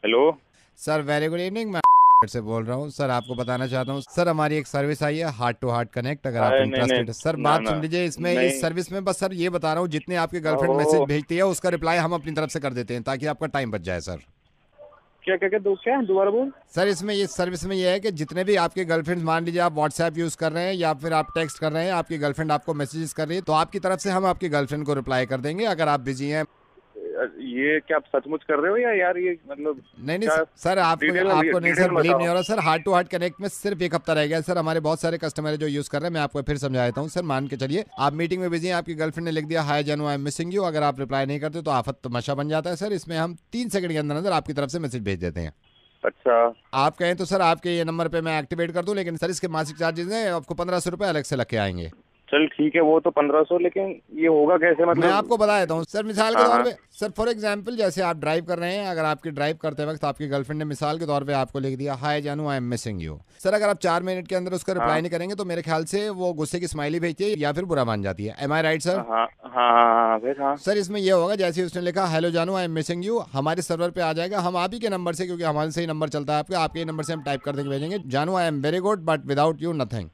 Hello. Sir very good evening. मैं से बोल रहा हूँ सर, आपको बताना चाहता हूँ सर, हमारी एक सर्विस आई है हार्ट टू हार्ट कनेक्ट, अगर आप अरे नहीं इंटरेस्टेड है सर। नहीं, ना बात ना, सुन लीजिए, इसमें इस नहीं। सर्विस में बस सर ये बता रहा हूँ, जितने आपके गर्लफ्रेंड मैसेज ओ, भेजती है उसका रिप्लाई हम अपनी तरफ से कर देते हैं, ताकि आपका टाइम बच जाए सर। क्या क्या क्या क्या दोबारा बोल। सर इसमें ये सर्विस में ये है कि जितने भी आपके गर्लफ्रेंड, मान लीजिए आप व्हाट्सएप यूज़ कर रहे हैं या फिर आप टेक्स्ट कर रहे हैं, आपकी गर्लफ्रेंड आपको मैसेजेस कर रही है, तो आपकी तरफ से हम आपकी गर्लफ्रेंड को रिप्लाई कर देंगे अगर आप बिजी हैं। ये क्या आप सचमुच कर रहे हो या यार, ये मतलब नहीं नहीं क्या? सर, आपको डिटेल में आपको नहीं डिटेल सर, में बिलीव बताओ। नहीं हो रहा sir. Heart to heart connect में सिर्फ एक हफ्ता रह गया सर, हमारे बहुत सारे कस्टमर है जो यूज कर रहे हैं। मैं आपको फिर समझा देता हूँ सर, मान के चलिए आप मीटिंग में बिजी हैं, आपकी गर्लफ्रेंड ने लिख दिया हाय जानू आई एम मिसिंग यू, अगर आप रिप्लाई नहीं करते तो आफत तमाशा बन जाता है सर। इसमें हम 3 सेकंड के अंदर अंदर आपकी तरफ से मैसेज भेज देते हैं। अच्छा। आप कहें तो सर आपके ये नंबर पे मैं एक्टिवेट कर दूं, लेकिन सर इसके मासिक चार्जेस हैं, आपको 1500 रुपये अलग से लग के आएंगे। चल ठीक है, वो तो 1500, लेकिन ये होगा कैसे मैं मतलब? आपको बता देता हूँ सर, मिसाल के हाँ तौर हाँ। पे सर, फॉर एग्जांपल जैसे आप ड्राइव कर रहे हैं, अगर आपकी ड्राइव करते वक्त आपकी गर्लफ्रेंड ने मिसाल के तौर पे आपको लिख दिया हाय जानू I am missing you, sir अगर आप 4 मिनट के अंदर उसका रिप्लाई हाँ नहीं करेंगे तो मेरे ख्याल से वो गुस्से की स्माइली भेजती है या फिर बुरा मान जाती है। एम आई राइट हाँ सर? हाँ हाँ हाँ, फिर हाँ। सर इसमें ये होगा, जैसे ही उसने लिखा हेलो जानू आई एम मिसिंग यू, हमारे सर्वर पे आ जाएगा, हम आप ही के नंबर से, क्योंकि हमारे से ही नंबर चलता है आपका, आपके नंबर से हम टाइप कर देंगे, भेजेंगे जानू I am very good but without you nothing.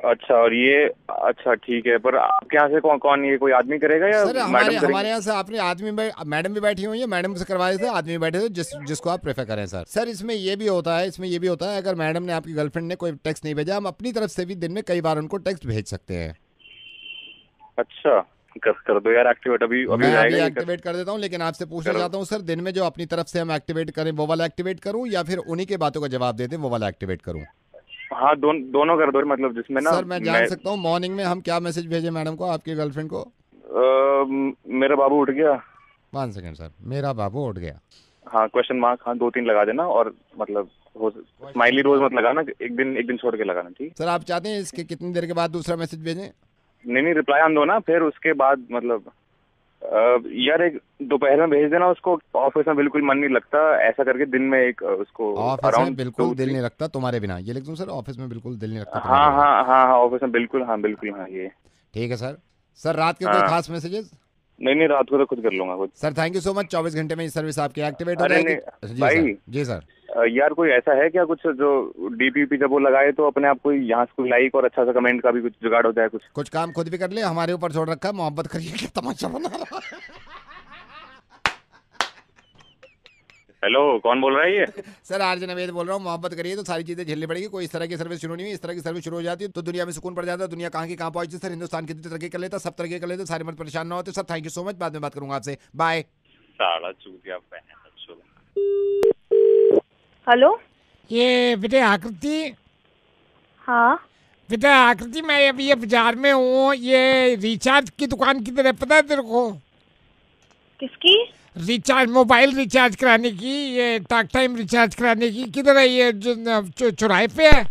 अच्छा, और ये अच्छा ठीक है, पर आपके यहाँ से कौन कौन, ये कोई आदमी करेगा या सर हमारे मैडम हमारे करेंगे? यहाँ से आपने आदमी मैडम भी बैठी हुई है, मैडम से करवा देते हैं, आदमी भी बैठे थे, जिसको आप प्रेफर करें सर। सर इसमें ये भी होता है, अगर मैडम ने, आपकी गर्लफ्रेंड ने कोई टेक्स्ट नहीं भेजा, हम अपनी तरफ से भी दिन में कई बार उनको टेक्स्ट भेज सकते हैं। अच्छा, कर दो यार एक्टिवेट, अभी अभी हो मैं अभी जाएगा ये एक्टिवेट कर देता हूँ, लेकिन आपसे पूछना करो। चाहता हूँ सर, दिन में जो अपनी तरफ से हम एक्टिवेट करें वो वाला एक्टिवेट करूँ या फिर उन्हीं के बातों का जवाब दे दें वो वाला एक्टिवेट करूँ? हाँ, दोनों कर दो, मतलब जिसमें ना सर मैं जान मैं सकता हूँ मॉर्निंग में हम क्या मैसेज भेजें मैडम को, आपकी गर्लफ्रेंड को? मेरा बाबू उठ गया। 5 सेकंड सर, मेरा बाबू उठ गया। हाँ, क्वेश्चन मार्क, हाँ 2-3 लगा देना, और मतलब हो स्माइली रोज मत लगाना, एक दिन छोड़ के लगाना, ठीक? सर आप चाहते हैं इसके कितनी देर के बाद दूसरा मैसेज भेजें? नहीं नहीं, रिप्लाई आन दो ना, फिर उसके बाद मतलब यार एक दोपहर में भेज देना उसको, ऑफिस में बिल्कुल मन नहीं लगता, ऐसा करके दिन में एक उसको ऑफिस में अराउंड बिल्कुल टू दिल थ्री। नहीं लगता तुम्हारे बिना, ये लिख दूं सर? ऑफिस में बिल्कुल दिल नहीं लगता हाँ तुम्हारे बिना। हाँ हाँ हाँ, ऑफिस में बिल्कुल, हाँ बिल्कुल, हाँ ये। ठीक है सर। सर रात के कोई हाँ, खास मैसेजेस? नहीं नहीं, रात को तो खुद कर लूंगा खुद। Sir thank you so much, 24 घंटे में ये सर्विस आपकी एक्टिवेट हो अरे जाएगी। नहीं जी सर, भाई, जी सर। यार कोई ऐसा है क्या कुछ जो डीपीपी जब वो लगाए तो अपने आप कोई यहाँ से कोई लाइक और अच्छा सा कमेंट का भी कुछ जुगाड़ हो जाए कुछ? कुछ काम खुद भी कर ले, हमारे ऊपर छोड़ रखा है, मोहब्बत करिए, क्या तमाशा बना रहा है। हेलो, कौन बोल रहा है ये? सर आरजे नवेद बोल रहा हूँ, मोहब्बत करिए तो सारी चीजें झेलनी पड़ेगी। कोई इस तरह की सर्विस शुरू नहीं हुई, इस तरह की सर्विस शुरू हो जाती है तो दुनिया में सुकून पड़ जाता है। दुनिया कहाँ की कहाँ पहुंचती सर, हिंदुस्तान कितनी तरक्की कर लेता, सब तरक्की कर लेते, सारे मत परेशान ना होते sir. Thank you so much, बाद में बात करूंगा आपसे, बाय। साला चूतिया बहन। हेलो। ये बेटे आकृति, हाँ। बेटा आकृति, मैं अभी ये बाजार में हूँ, ये रिचार्ज की दुकान किधर है पता है तेरे को? किसकी? रिचार्ज, मोबाइल रिचार्ज कराने की, ये टॉक टाइम रिचार्ज कराने की, किधर है ये? जो चौराहे पे है।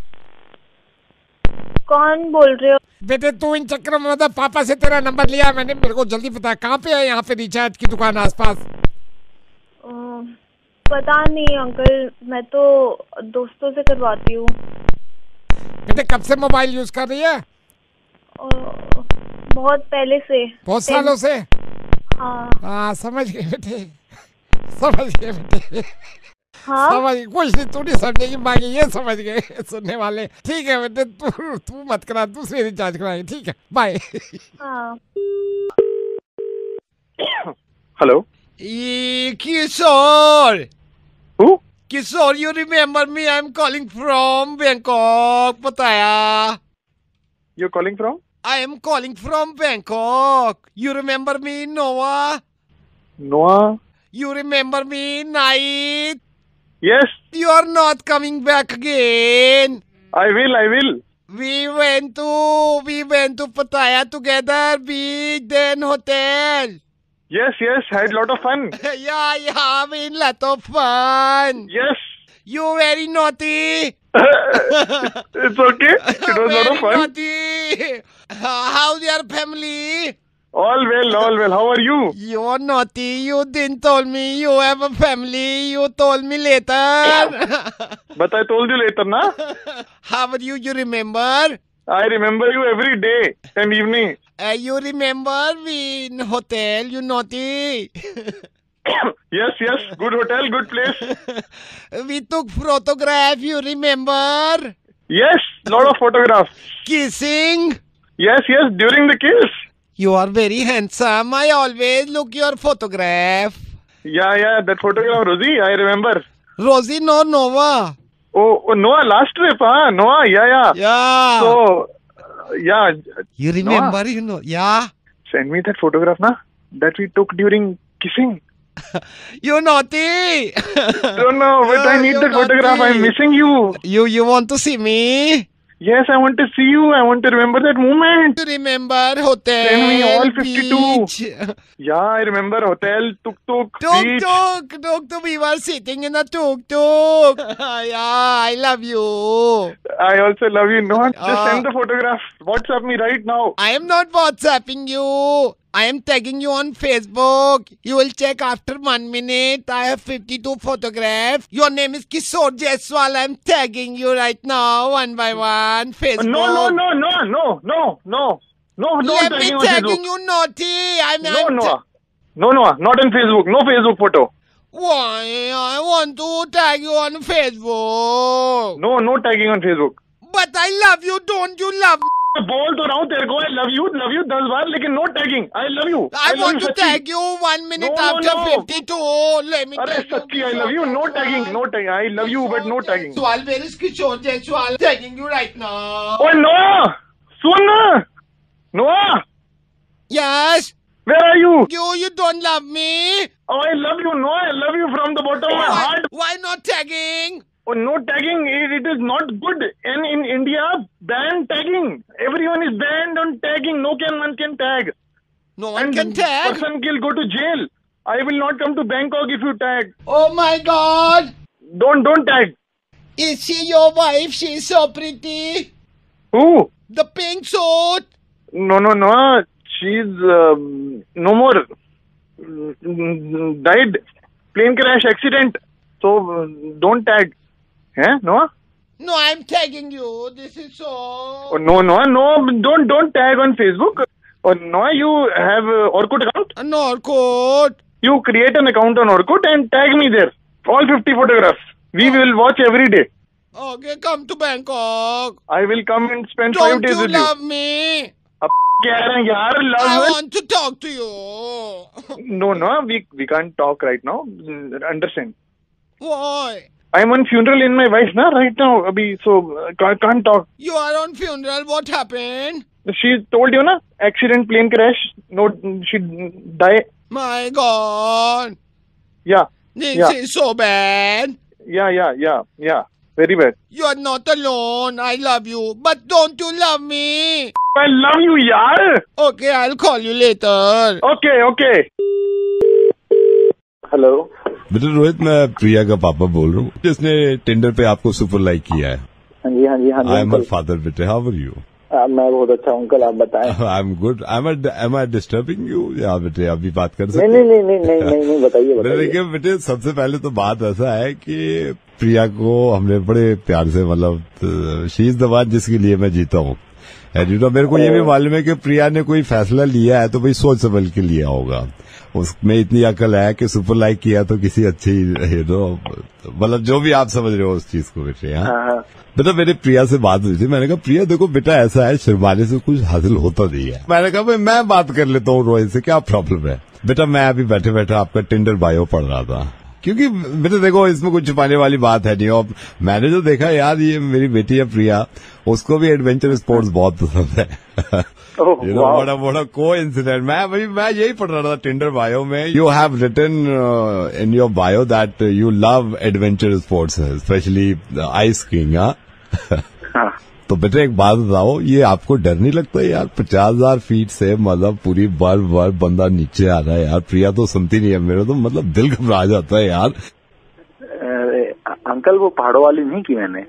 कौन बोल रहे हो? बेटे तू इन चक्कर में मतलब पापा से तेरा नंबर लिया मैंने, मेरे को जल्दी पता है कहाँ पे है यहाँ पे रिचार्ज की दुकान आसपास? पता नहीं अंकल, मैं तो दोस्तों से करवाती हूँ। बेटे कब से मोबाइल यूज कर रही है? बहुत पहले से। बहुत सालों से? हाँ। हाँ समझ गए बेटे, समझ गए बेटे। हाँ। समझ, कुछ नहीं, तू नहीं समझेगी, बाकी ये समझ गए सुनने वाले। ठीक है बेटे, तू मत करा, दूसरी रिचार्ज कराएंगे, ठीक है, बाय। हाँ। Hello. Kishore, who? Kishore, you remember me? I'm calling from Bangkok, बताया। You calling from? I am calling from Bangkok. You remember me, Noah? नोआ? You remember me, Night? Yes, You are not coming back again. I will. We went to Pattaya together, beach, then hotel. Yes, had lot of fun. Yeah, we had lot of fun. Yes. You very naughty. It's okay. It was lot of Very fun. naughty. How's your family? All well. How are you? You're naughty. You didn't tell me you have a family. You told me later. But I told you later, na? How are you? You remember? I remember you every day and evening. You remember we in hotel? You naughty. Yes, yes. Good hotel, good place. We took photograph, you remember? Yes, lot of photographs. Kissing. Yes, yes. During the kiss. You are very handsome. I always look your photograph. Yeah. That photograph, Rosie, I remember. Rosie, no, Nova. Oh, Noah, last trip, huh? Noah, yeah. Yeah. So, yeah. You remember, Noah, you know. Yeah. send me that photograph, na? That we took during kissing. You naughty. Don't know, but I need you that photograph. naughty. I'm missing you. You want to see me? Yes, I want to see you. I want to remember that moment. You remember hotel? Send me all 52. Beach. Yeah, I remember hotel, tuk-tuk, beach. Tuk-tuk. We were sitting in a tuk-tuk. Yeah, I love you. I also love you. No, just Ah. send the photograph. WhatsApp me right now. I am not WhatsApping you. I am tagging you on Facebook. You will check after 1 minute. I have 52 photographs. Your name is Kishore Jaiswal. I am tagging you right now, one by one. Facebook. No. Let me tagging on tagging Facebook. you, naughty. No, Noah, not on Facebook. No Facebook photo. Why? I want to tag you on Facebook. No tagging on Facebook. But I love you. Don't you love me? बोल तो रहा हूँ तेरे को I love you 10 बार लेकिन no tagging. I love you. I love want you, to सच्ची. tag you 1 minute No, after no. 52. Let me अरे tag you. सच्ची I love you. No tagging. I love you but no tagging. Jaiswal, where is Kishore Jaiswal? Tagging you right now. Oh Noah, सुन ना. Noah, Yes. where are you? You don't love me. Oh, I love you. Noah, I love you from the bottom of my heart. Why not tagging? Oh, no tagging. It is not good. And in India, ban tagging. Everyone is banned on tagging. One can tag. No one And can tag. person will go to jail. I will not come to Bangkok if you tag. Oh my God. Don't tag. Is she your wife? She's so pretty. Who? The pink suit. No. She's no more. Died. Plane crash accident. So don't tag. Huh? No? No, I'm tagging you. This is so. Oh, no. Don't tag on Facebook. Oh, no, you have Orkut account? No, coat. You create an account on Orkut and tag me there. All 50 photographs. We will watch every day. Okay, come to Bangkok. I will come and spend 5 Don't days you with you. love me? अब कह रहे हैं यार I love. want to talk to you. No, we can't talk right now. Understand? Why? I'm on funeral in my wife na right now. Abhi, so can't talk. You are on funeral. What happened? She told you na accident, plane crash. No, she die. My God. Yeah. This Yeah. is so bad. Yeah. Very bad. You are not alone. I love you. But don't you love me? I love you, yaar. Okay, I'll call you later. Okay. Hello बेटा रोहित, मैं प्रिया का पापा बोल रहा हूँ जिसने Tinder पे आपको सुपर लाइक किया है. हाँ जी आई एम अंकल। फादर बेटे. How are you? मैं बहुत अच्छा हूँ अंकल, आप बताएं। I am good. Am I disturbing you? या बेटे अभी बात कर सकते नहीं बताइए देखिए बेटे, सबसे पहले तो बात ऐसा है कि प्रिया को हमने बड़े प्यार से, मतलब शी इज द वन जिसके लिए मैं जीता हूँ. मेरे को ये भी मालूम है कि प्रिया ने कोई फैसला लिया है तो भाई सोच समझ के लिया होगा. उसमें इतनी अकल है कि सुपर लाइक किया तो किसी अच्छी मतलब जो भी आप समझ रहे हो उस चीज को बेटे. हाँ बेटा, मेरे प्रिया से बात हुई थी. मैंने कहा प्रिया देखो बेटा, ऐसा है शर्माने से कुछ हासिल होता नहीं है. मैंने कहा भाई मैं बात कर लेता हूँ रोहित से, क्या प्रॉब्लम है. बेटा मैं अभी बैठे बैठे आपका टिंडर बायो पढ़ रहा था, क्योंकि बेटा देखो इसमें कुछ छुपाने वाली बात है नहीं. और मैंने जो देखा यार, ये मेरी बेटी है प्रिया, उसको भी एडवेंचर स्पोर्ट्स बहुत पसंद है. बड़ा को इंसिडेंट. मैं यही पढ़ रहा था टिंडर बायो में. You have written in your bio that you love adventure sports, specially ice skiing. तो बेटा एक बात बताओ, ये आपको डर नहीं लगता यार 50,000 फीट से, मतलब पूरी बर्फ बंदा नीचे आ रहा है यार. प्रिया तो सुनती नहीं है, मेरा तो मतलब दिल घबरा जाता है यार. अंकल वो पहाड़ों वाली नहीं की मैंने.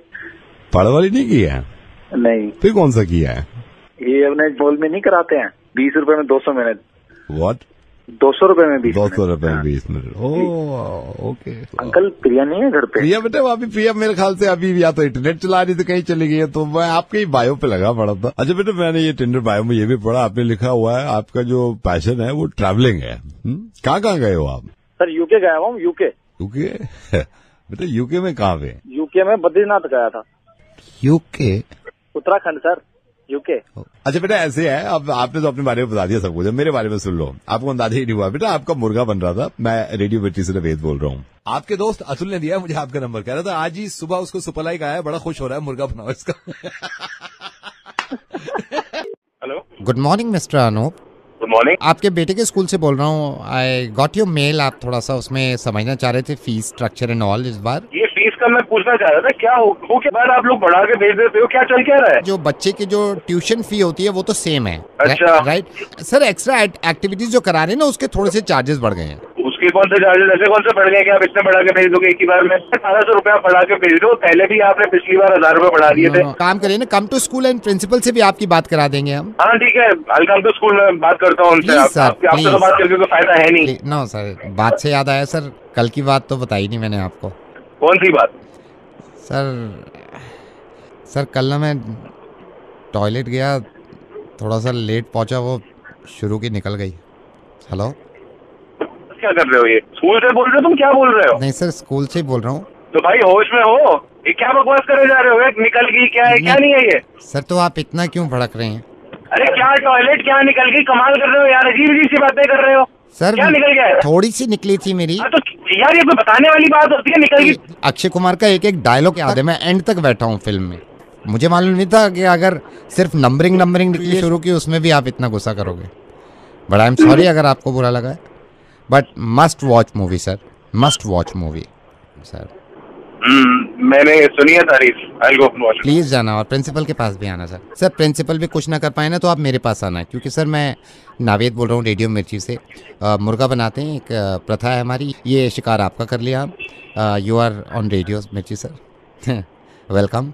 पहाड़ वाली नहीं की है? नहीं. फिर कौन सा किया है? ये अपने मॉल में नहीं कराते हैं 20 रुपए में 200 मिनट. व्हाट? 200 रुपए में 20 200 रुपए में हाँ. 20 मिनट. ओके. अंकल प्रिया नहीं है घर पे? प्रिया बेटा अभी प्रिया मेरे ख्याल से अभी या तो इंटरनेट चला रही थी, कहीं चली गई है, तो मैं आपके ही बायो पे लगा पड़ा था. अच्छा बेटा, मैंने ये टिंडर बायो में ये भी पढ़ा, आपने लिखा हुआ है आपका जो पैशन है वो ट्रैवलिंग है. कहाँ गए हो आप? सर यूके गया हुआ हूँ, यूके। यूके? बेटा यूके में कहाँ पे? यूके में बद्रीनाथ गया था। यूके? Uttarakhand sir, UK. अच्छा बेटा ऐसे है, अब आपने तो अपने बारे में बता दिया सब कुछ, मेरे बारे में सुन लो। आपको अंदाजा ही नहीं हुआ बेटा, आपका मुर्गा बन रहा था। मैं रेडियो मिर्ची से नवेद बोल रहा हूँ। आपके दोस्त अतुल ने दिया मुझे आपका नंबर, कह रहा था आज ही सुबह उसको सुपरलाइक आया, बड़ा खुश हो रहा है, मुर्गा बनाओ इसका। Hello, good morning mister Anoop. Good morning. आपके बेटे के स्कूल से बोल रहा हूँ। I got your mail. आप थोड़ा सा उसमें समझना चाह रहे थे फीस स्ट्रक्चर एंड ऑल। इस बार ये फीस का मैं पूछना चाह रहा था, क्या हो के बाद आप लोग बढ़ा के भेज देते हो, क्या चल क्या रहा है? जो बच्चे की जो ट्यूशन फी होती है वो तो सेम है। अच्छा। राइट सर, एक्स्ट्रा एक्टिविटीज जो करा रहे हैं ना उसके थोड़े से चार्जेस बढ़ गए हैं। उसके कौन से चार्जेस, ऐसे कौन से बढ़ गए कि आप इतने बढ़ा के भेज दोगे एक ही बार में? 1800 रुपया बढ़ा के भेज दो। पहले भी आपने पिछली बार 1000 रुपए बढ़ा दिए थे। काम करिए ना, come to school and principal से भी आपकी बात करा देंगे हम। हाँ ठीक है, आई कम टू स्कूल में बात करता हूँ उनसे। Please, sir, आपसे तो please. बात करके कोई फायदा है नहीं। नो सर, बात से याद आया सर, कल की बात तो बताई नहीं मैंने आपको। कौन सी बात? सर कल ना मैं टॉयलेट गया, थोड़ा सा लेट पहुंचा, वो शुरू की निकल गई। हेलो, क्या कर रहे हो? ये स्कूल से बोल रहे हो? तुम क्या बोल रहे हो? नहीं सर, स्कूल से ही बोल रहा हूँ। तो भाई होश में हो, ये क्या बकवास करे जा रहे हो? निकल गई क्या है, क्या नहीं है ये? सर तो आप इतना क्यों भड़क रहे हैं? अरे क्या टॉयलेट, क्या निकल गई? कमाल कर रहे हो यार, अजीब अजीब सी बातें कर रहे हो। सर क्या निकल गया है? थोड़ी सी निकली थी मेरी। तो यार ये कोई बताने वाली बात होती है, निकल गई। अक्षय कुमार का एक एक डायलॉग याद है, मैं एंड तक बैठा हूँ फिल्म में। मुझे मालूम नहीं था कि अगर सिर्फ नंबरिंग निकली शुरू की उसमें भी आप इतना गुस्सा करोगे। बट आई एम सॉरी अगर आपको बुरा लगा है, but must watch movie sir, must watch movie sir. मैंने सुनी है तारीफ, I will go watch. Please जाना और प्रिंसिपल के पास भी आना सर। सर प्रिंसिपल भी कुछ ना कर पाए ना तो आप मेरे पास आना है, क्योंकि सर मैं नावेद बोल रहा हूँ रेडियो मिर्ची से। मुर्गा बनाते हैं, एक प्रथा है हमारी, ये शिकार आपका कर लिया हम। यू आर ऑन रेडियो मिर्ची सर। वेलकम।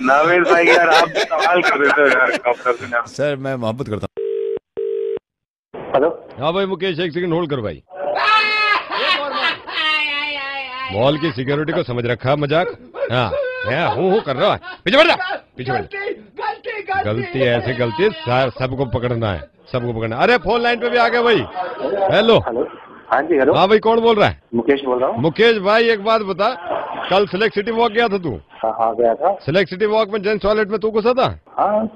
नावेद भाई यार, आप सवाल कर देते हो यार। सर मैं मोहब्बत करता हूँ। हेलो, हाँ भाई मुकेश, एक सेकंड होल्ड कर भाई। मॉल की सिक्योरिटी को समझ रखा मजाक। हाँ हूँ कर रहा है, पीछे बढ़ जा, पीछे बढ़ जा। गलती ऐसे गलती सबको पकड़ना है, सबको पकड़ना। अरे फोन लाइन पे भी आ गया भाई। हेलो। हाँ जी, हेलो। हाँ भाई कौन बोल रहा है? मुकेश बोल रहा हूँ। मुकेश भाई एक बात बता, कल सिलेक्ट सिटी वॉक गया था तू? हाँ गया था। सिलेक्ट सिटी वॉक में जेंट्स टॉयलेट में तू घुसा था? हाँ।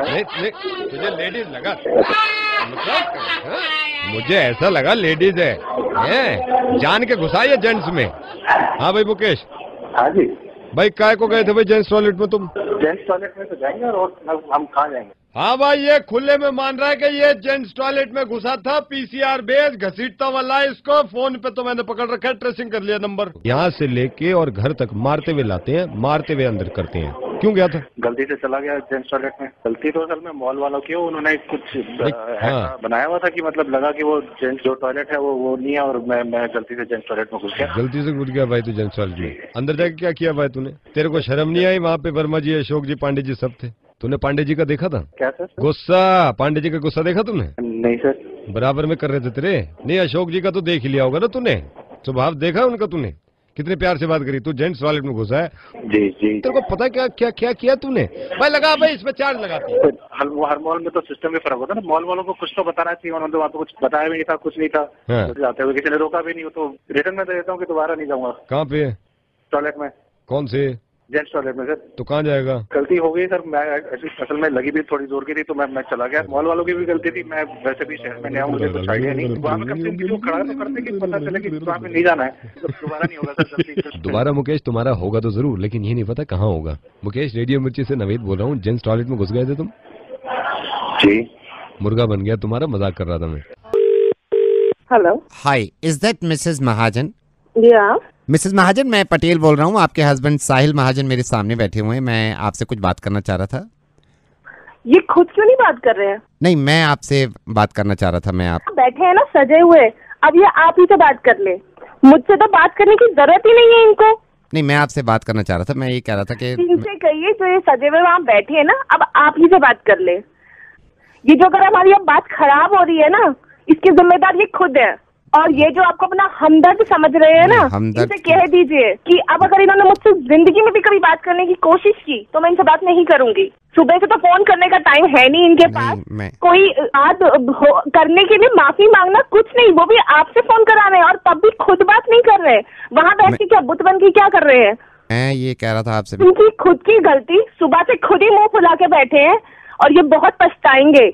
नहीं, तुझे लेडीज लगा? मुझे ऐसा लगा लेडीज है, जान के घुसा या जेंट्स में? हाँ भाई मुकेश। हाँ जी भाई काय को गए थे भाई जेंट्स टॉयलेट में तुम? जेंट्स टॉयलेट में तो जाएंगे, और हम कहाँ जाएंगे? हाँ भाई ये खुले में मान रहा है कि ये जेंट्स टॉयलेट में घुसा था। पीसीआर बेस घसीटता वाला इसको, फोन पे तो मैंने पकड़ रखा है, ट्रेसिंग कर लिया नंबर। यहाँ से लेके और घर तक मारते हुए लाते हैं, मारते हुए अंदर करते हैं। क्यों गया था? गलती से चला गया जेंट्स टॉयलेट में। गलती तो असल में मॉल वालों की, उन्होंने कुछ हाँ। बनाया हुआ था कि मतलब लगा कि वो जेंट्स जो टॉयलेट है वो नहीं है, और मैं गलती से जेंट्स टॉयलेट में घुस गया। गलती से घुस गया भाई तू जेंट्स टॉयलेट में? अंदर जाके क्या किया भाई तूने? तेरे को शर्म नहीं आई? वहाँ पे वर्मा जी, अशोक जी, पांडे जी सब थे। तूने पांडे जी का देखा था? क्या सर? गुस्सा, पांडे जी का गुस्सा देखा तुमने? नहीं सर। बराबर में कर रहे थे तेरे। नहीं अशोक जी का तो देख ही लिया होगा ना तूने, स्वभाव देखा उनका तूने? कितने प्यार से बात करी। तू जेंट्स टॉयलेट में घुसा है, जी जी। तेरे को पता क्या क्या क्या किया तूने? भाई लगा भाई इसमें चार्ज लगाती है। हर मॉल में तो सिस्टम में फर्क होता है ना, मॉल वालों को कुछ तो बताना चाहिए, उन्होंने तो वहाँ पे कुछ बताया भी नहीं था, कुछ नहीं था। हाँ। जाते हुए किसी ने रोका भी नहीं हो, तो रिटर्न में दे देता हूँ कि दोबारा नहीं जाऊंगा। कहाँ पे? टॉयलेट में। कौन से? जेंट्स टॉयलेट में सर। तो कहाँ जाएगा? गलती हो गई सर, मैं असल में लगी भी थोड़ी जोर की थी, तो मैं चला गया। मॉल वालों की भी गलती थी, मैं वैसे भी शहर में नया हूँ, मुझे कुछ आइडिया नहीं। वहाँ पे कम से कम खड़ा तो करते कि पता चले कि वहाँ पे नहीं जाना है, तो दोबारा नहीं होगा सर गलती। दोबारा मुकेश तुम्हारा होगा तो जरूर, लेकिन ये नहीं पता कहाँ होगा। मुकेश रेडियो मिर्ची से नवेद बोल रहा हूँ। जेंट्स टॉयलेट में घुस गए थे तुम? जी। मुर्गा बन गया तुम्हारा, मजाक कर रहा था मैं। Hello, hi, is that Mrs Mahajan? या मिसेज महाजन, मैं पटेल बोल रहा हूँ। आपके हस्बैंड साहिल महाजन मेरे सामने बैठे हुए हैं, मैं आपसे कुछ बात करना चाह रहा था। ये खुद क्यों नहीं बात कर रहे हैं? नहीं, मैं आपसे बात करना चाह रहा था। मैं आप बैठे हैं ना सजे हुए, अब ये आप ही से बात कर ले। मुझसे तो बात करने की जरूरत ही नहीं है इनको। नहीं, मैं आपसे बात करना चाह रहा था। मैं ये कह रहा था कि इनसे कहिए जो ये सजे हुए वहाँ बैठे हैं ना, अब आप ही से बात कर ले। ये जो अगर हमारी अब बात खराब हो रही है ना, इसकी जिम्मेदार ये खुद है। और ये जो आपको अपना हमदर्द समझ रहे हैं ना, इनसे कह दीजिए कि अब अगर इन्होंने मुझसे जिंदगी में भी कभी बात करने की कोशिश की तो मैं इनसे बात नहीं करूंगी। सुबह से तो फोन करने का टाइम है नहीं इनके पास, कोई बात करने के लिए माफी मांगना कुछ नहीं, वो भी आपसे फोन करा रहे हैं और तब भी खुद बात नहीं कर रहे हैं। वहाँ बैठ के क्या बुत बन के क्या कर रहे हैं? मैं ये कह रहा था आपसे, उनकी खुद की गलती, सुबह से खुद ही मुंह फुला के बैठे हैं और ये बहुत पछताएंगे।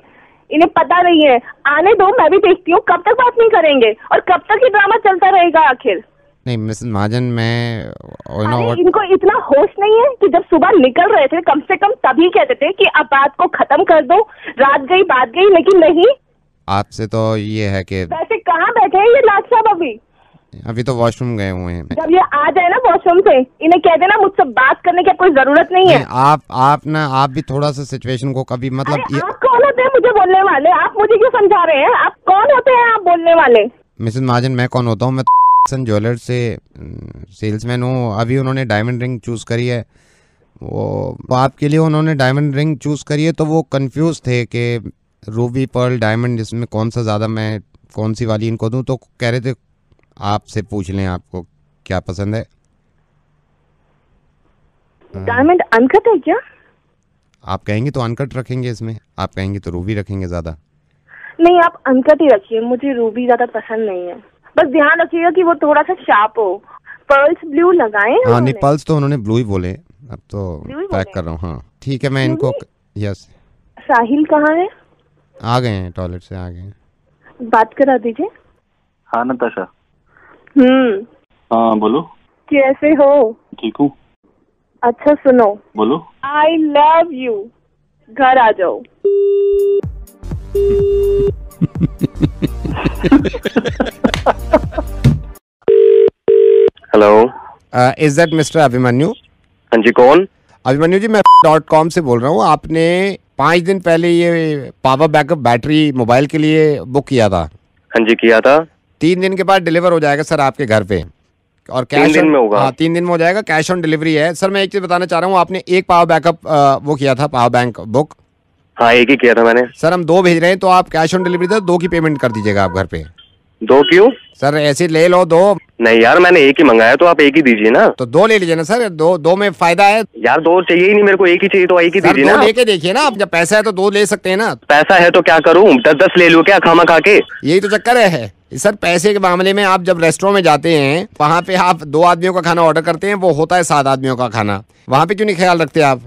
इन्हें पता नहीं है, आने दो, मैं भी देखती हूँ कब तक बात नहीं करेंगे और कब तक ये ड्रामा चलता रहेगा आखिर। नहीं मिसेस महाजन, मैं इनको इतना होश नहीं है कि जब सुबह निकल रहे थे कम से कम तभी कहते थे कि अब बात को खत्म कर दो, रात गई बात गई, लेकिन नहीं। आपसे तो ये है कि वैसे कहाँ बैठे हैं ये लाट साहब? अभी तो वॉशरूम गए हुए हैं। जब ये आ जाए ना वॉशरूम से, इन्हें कह देना मुझसे बात करने की कोई जरूरत नहीं है। आप भी थोड़ा सा सिचुएशन को कभी मतलब आप कौन होते हैं मुझे बोलने वाले? आप मुझे क्यों समझा रहे हैं? आप कौन होते हैं आप बोलने वाले? मिसेस महाजन, मैं कौन होता हूँ? मैं ज्वेलर्स से सेल्समैन हूँ। अभी उन्होंने डायमंड रिंग चूज करी है, वो आपके लिए उन्होंने डायमंड रिंग चूज करी है, तो वो कंफ्यूज थे कि रूबी पर्ल डायमंड इसमें कौन सा ज्यादा, मैं कौन सी वाली इनको दूं, तो कह रहे थे आपसे पूछ लें आपको क्या पसंद है। डायमंड अनकट है क्या? आप कहेंगे तो अनकट रखेंगे इसमें, आप कहेंगे तो रूबी रखेंगे ज्यादा। नहीं, आप अनकट ही रखिए, मुझे रूबी ज्यादा पसंद नहीं है। बस ध्यान रखिएगा कि वो थोड़ा सा शार्प हो। पर्ल्स ब्लू लगाए? हाँ नहीं, पर्ल्स तो उन्होंने ब्लू ही बोले, अब तो पैक कर रहा हूँ। हाँ ठीक है, मैं इनको यस। साहिल कहाँ है? आ गए हैं, टॉयलेट से आ गए हैं। बात करा दीजिए। हाँ नताशा। हाँ बोलो। कैसे हो? ठीक हूँ। अच्छा सुनो, बोलो। आई लव यू, घर आ जाओ। Hello, is that mister Abhimanyu? हाँ जी, कौन? अभिमन्यु जी, मैं .com से बोल रहा हूँ। आपने 5 दिन पहले ये पावर बैकअप बैटरी मोबाइल के लिए बुक किया था। हाँ जी, किया था। 3 दिन के बाद डिलीवर हो जाएगा सर आपके घर पे, और कैश 3 दिन में होगा? हाँ 3 दिन में हो जाएगा, कैश ऑन डिलीवरी है। सर मैं एक चीज बताना चाह रहा हूँ, आपने एक पावर बैकअप वो किया था, पावर बैंक बुक? हाँ एक ही किया था मैंने। सर हम 2 भेज रहे हैं, तो आप कैश ऑन डिलीवरी दे 2 की पेमेंट कर दीजिएगा आप घर पे। 2 क्यों? सर ऐसे ले लो 2। नहीं यार, मैंने एक ही मंगाया, तो आप एक ही दीजिए ना। तो 2 ले लीजिए ना सर, 2 में फायदा है यार। 2 चाहिए ही नहीं मेरे को, एक ही चाहिए, तो एक ही दीजिए ना। 2 लेके देखिए ना, आप जब पैसा है तो 2 ले सकते हैं ना। पैसा है तो क्या करूँ, 10-10 ले लूँ क्या खामा खा के? यही तो चक्कर है सर, पैसे के मामले में। आप जब रेस्टोरेंट में जाते हैं, वहाँ पे आप 2 आदमियों का खाना ऑर्डर करते हैं, वो होता है 7 आदमियों का खाना। वहाँ पे क्यों नहीं ख्याल रखते आप?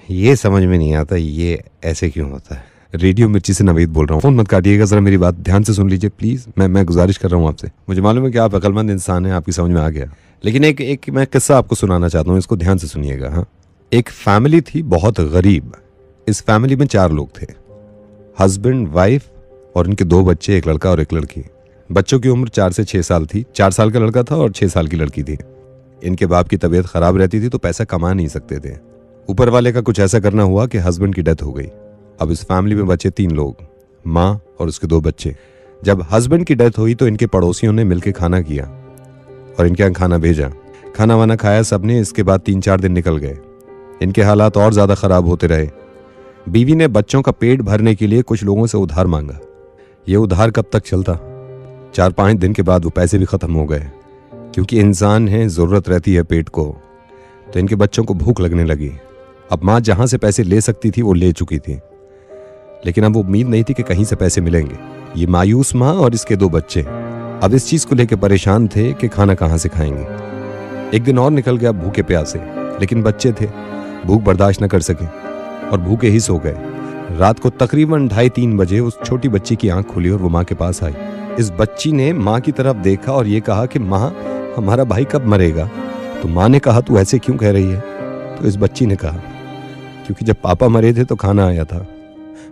ये समझ में नहीं आता, ये ऐसे क्यों होता है। रेडियो मिर्ची से नवीद बोल रहा हूँ। फोन मत काटिएगा, जरा मेरी बात ध्यान से सुन लीजिए प्लीज। मैं गुजारिश कर रहा हूँ आपसे। मुझे मालूम है कि आप अक्लमंद इंसान हैं, आपकी समझ में आ गया, लेकिन एक मैं किस्सा आपको सुनाना चाहता हूँ, इसको ध्यान से सुनिएगा। हाँ, एक फैमिली थी बहुत गरीब। इस फैमिली में 4 लोग थे, हस्बैंड, वाइफ और इनके 2 बच्चे, एक लड़का और एक लड़की। बच्चों की उम्र 4 से 6 साल थी। 4 साल का लड़का था और 6 साल की लड़की थी। इनके बाप की तबीयत खराब रहती थी, तो पैसा कमा नहीं सकते थे। ऊपर वाले का कुछ ऐसा करना हुआ कि हस्बैंड की डेथ हो गई। अब इस फैमिली में बचे 3 लोग, माँ और उसके 2 बच्चे। जब हस्बैंड की डेथ हुई तो इनके पड़ोसियों ने मिलकर खाना किया और इनके यहाँ खाना भेजा। खाना वाना खाया सबने। इसके बाद 3-4 दिन निकल गए। इनके हालात और ज्यादा खराब होते रहे। बीवी ने बच्चों का पेट भरने के लिए कुछ लोगों से उधार मांगा। ये उधार कब तक चलता? 4-5 दिन के बाद वो पैसे भी खत्म हो गए। क्योंकि इंसान है, जरूरत रहती है पेट को, तो इनके बच्चों को भूख लगने लगी। अब माँ जहां से पैसे ले सकती थी वो ले चुकी थी, लेकिन अब वो उम्मीद नहीं थी कि कहीं से पैसे मिलेंगे। ये मायूस माँ और इसके 2 बच्चे अब इस चीज को लेकर परेशान थे कि खाना कहां से खाएंगे। एक दिन और निकल गया भूखे प्यासे, लेकिन बच्चे थे, भूख बर्दाश्त न कर सके और भूखे ही सो गए। रात को तकरीबन 2:30-3 बजे उस छोटी बच्ची की आंख खुली और वो माँ के पास आई। इस बच्ची ने माँ की तरफ देखा और ये कहा कि माँ, हमारा भाई कब मरेगा? तो माँ ने कहा, तू ऐसे क्यों कह रही है? तो इस बच्ची ने कहा, क्योंकि जब पापा मरे थे तो खाना आया था,